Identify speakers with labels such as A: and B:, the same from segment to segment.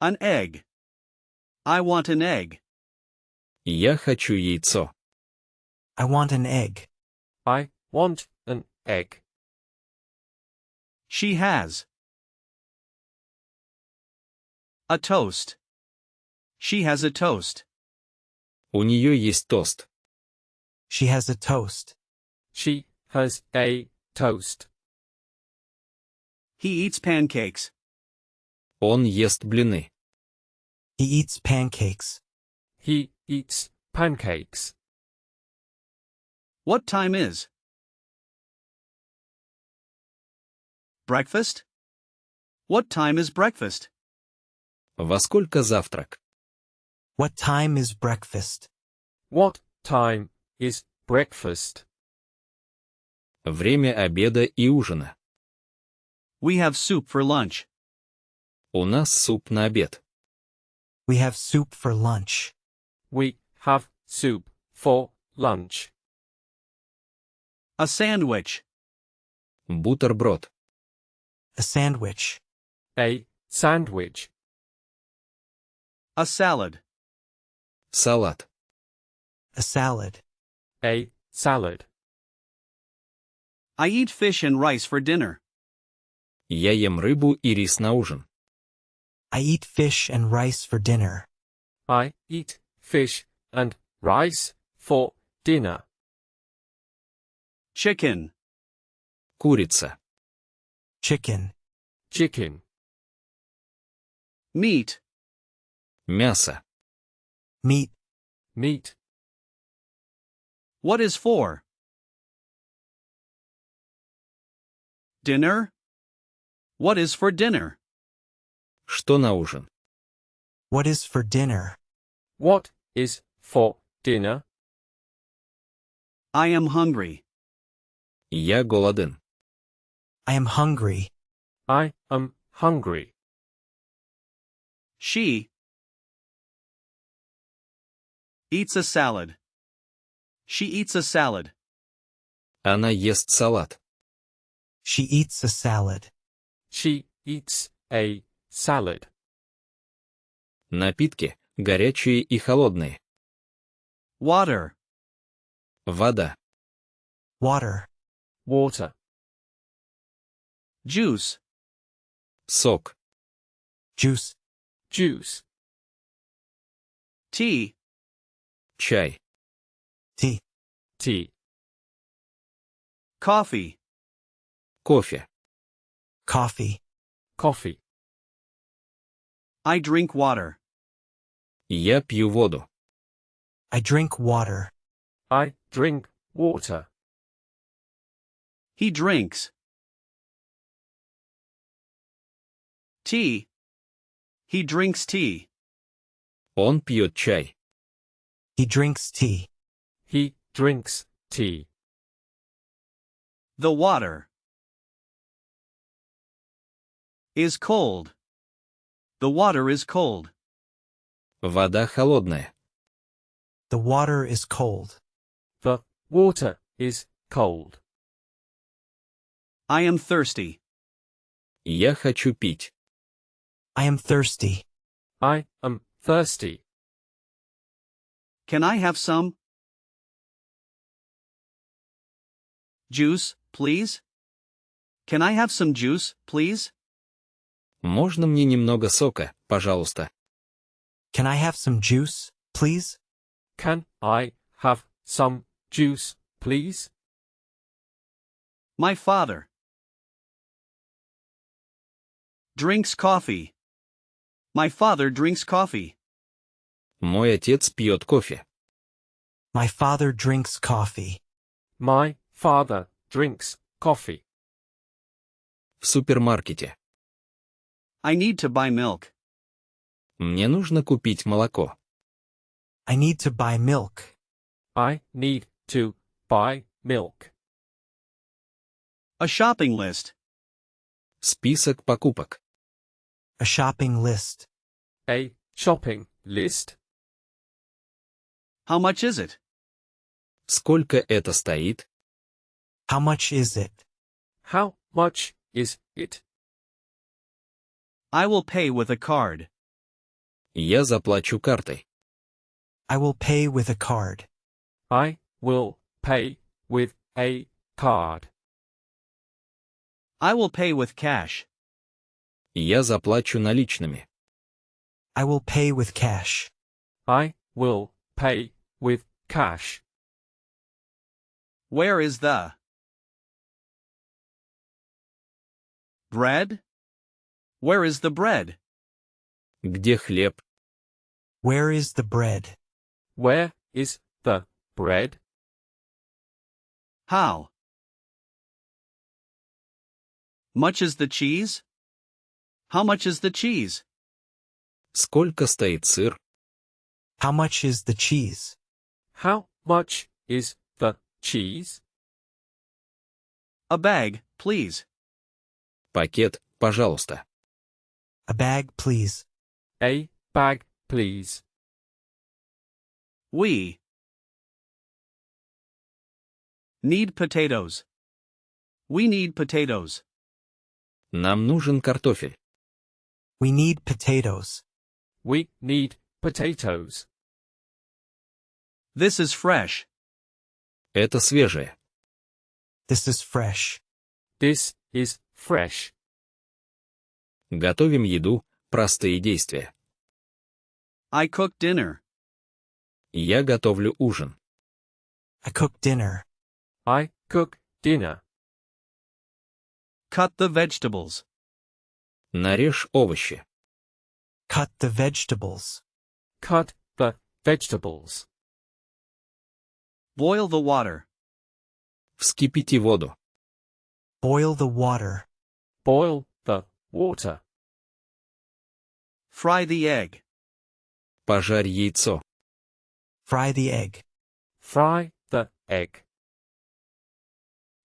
A: An egg. I want an egg.
B: Я хочу яйцо.
C: I want an egg.
D: I want an egg.
A: She has. A toast. She has a toast.
B: У нее есть тост.
C: She has a toast.
D: She has a toast.
A: He eats pancakes.
B: Он ест блины.
C: He eats pancakes.
D: He eats pancakes.
A: What time is? Breakfast? What time is breakfast?
B: Во сколько завтрак?
C: What time is breakfast?
D: What time is breakfast?
B: Время обеда и ужина.
A: We have soup for lunch.
B: У нас суп на обед.
C: We have soup for lunch.
D: We have soup for lunch.
A: A sandwich.
B: Бутерброд.
C: A sandwich.
D: A sandwich.
A: A salad.
B: Салат.
C: A salad.
D: A salad.
A: I eat fish and rice for dinner.
B: Я ем рыбу и рис на ужин.
C: I eat fish and rice for dinner.
D: I eat fish and rice for dinner.
A: Chicken.
B: Курица.
C: Chicken.
D: Chicken.
A: Meat.
B: Мясо.
C: Meat.
D: Meat.
A: What is for? Dinner? What is for dinner?
B: Что на ужин?
C: What is for dinner?
D: What is for dinner?
A: I am hungry.
B: Я голоден.
C: I am hungry.
D: I am hungry.
A: She eats a salad. She eats a salad.
B: Она ест салат.
C: She eats a salad.
D: She eats a salad.
B: Напитки, горячие и холодные.
A: Water.
B: Вода.
C: Water.
D: Water.
A: Juice.
B: Сок.
C: Juice.
D: Juice.
A: Tea.
B: Чай.
C: Tea.
D: Tea.
A: Coffee.
B: Кофе.
C: Coffee.
D: Coffee.
A: I drink water.
B: Я пью воду.
C: I drink water.
D: I drink water.
A: He drinks. Tea. He drinks tea.
B: Он пьет чай.
C: He drinks tea.
D: He drinks tea.
A: The water is cold. The water is cold.
B: Вода холодная.
C: The water is cold.
D: The water is cold.
A: I am thirsty.
B: Я хочу пить.
C: I am thirsty.
D: I am thirsty.
A: Can I have some juice, please? Can I have some juice, please?
B: Можно мне немного сока, пожалуйста?
C: Can I have some juice, please?
D: Can I have some juice, please?
A: My father drinks coffee. My father drinks coffee.
B: Мой отец пьет кофе.
C: My father drinks coffee.
D: My father drinks coffee.
B: В супермаркете.
A: I need to buy milk.
B: Мне нужно купить молоко.
C: I need to buy milk.
D: I need to buy milk.
A: A shopping list.
B: Список покупок.
C: A shopping list.
D: A shopping list.
A: How much is it?
B: Сколько это стоит?
C: How much is it?
D: How much is it?
A: I will pay with a card.
B: Я заплачу картой.
C: I will pay with a card.
D: I will pay with a card.
A: I will pay with cash.
B: Я заплачу наличными.
C: I will pay with cash.
D: I will pay with cash.
A: Where is the bread? Where is the bread?
B: Где хлеб?
C: Where is the bread?
D: Where is the bread?
A: How much is the cheese? How much is the cheese?
B: Сколько стоит сыр?
C: How much is the cheese?
D: How much is the cheese?
A: A bag, please.
B: Пакет, пожалуйста.
C: A bag, please.
D: A bag, please.
A: We need potatoes. We need potatoes.
B: Нам нужен картофель.
C: We need potatoes.
D: We need potatoes.
A: This is fresh.
B: Это свежее.
C: This is fresh.
D: This is fresh.
B: Готовим еду. Простые действия.
A: I cook dinner.
B: Я готовлю ужин.
C: I cook dinner.
D: I cook dinner.
A: Cut the vegetables.
B: Нарежь овощи.
C: Cut the vegetables.
D: Cut the vegetables.
A: Boil the water.
B: Вскипяти воду.
C: Boil the water.
D: Boil the water.
A: Fry the egg.
B: Пожарь яйцо.
C: Fry the egg.
D: Fry the egg.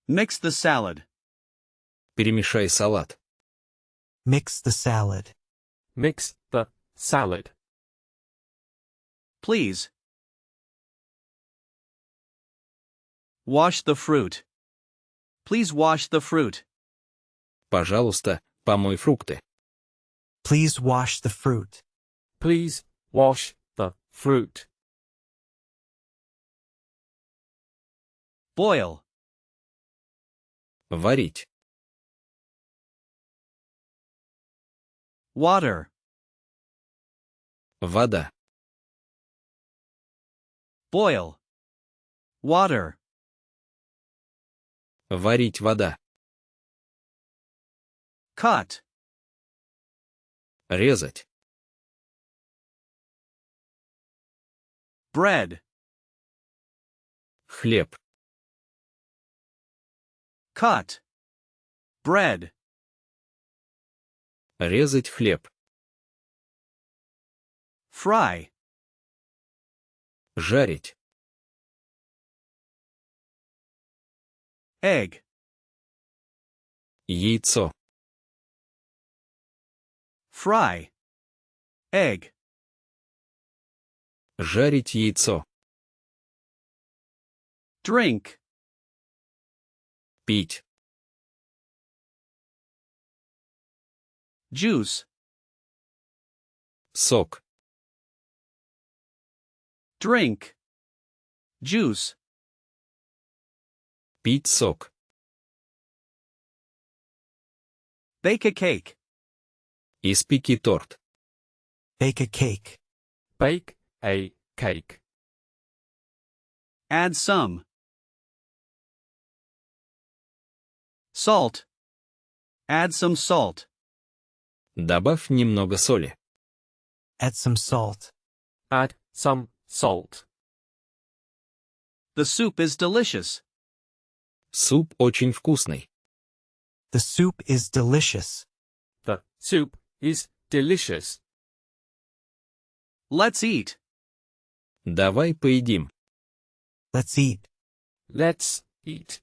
A: Mix the salad.
B: Перемешай салат.
C: Mix the salad.
D: Mix the salad.
A: Please. Wash the fruit. Please wash the fruit.
B: Пожалуйста, помой фрукты.
C: Please wash the fruit.
D: Please wash the fruit.
A: Boil.
B: Варить.
A: Water.
B: Вода.
A: Boil. Water.
B: Варить вода.
A: Cut.
B: Резать.
A: Bread.
B: Хлеб.
A: Cut. Bread.
B: Резать хлеб.
A: Fry.
B: Жарить.
A: Egg.
B: Яйцо.
A: Fry. Egg.
B: Жарить яйцо.
A: Drink.
B: Пить.
A: Juice.
B: Сок.
A: Drink. Juice.
B: Пить сок.
A: Bake a cake.
B: Испеки торт.
C: Bake a cake.
D: Bake a cake.
A: Add some salt. Add some salt.
B: Добавь немного соли.
C: Add some salt.
D: Add some salt.
A: The soup is delicious.
B: Суп очень вкусный.
C: The soup is delicious.
D: The soup is delicious.
A: Let's eat.
B: Давай поедим.
C: Let's eat.
D: Let's eat.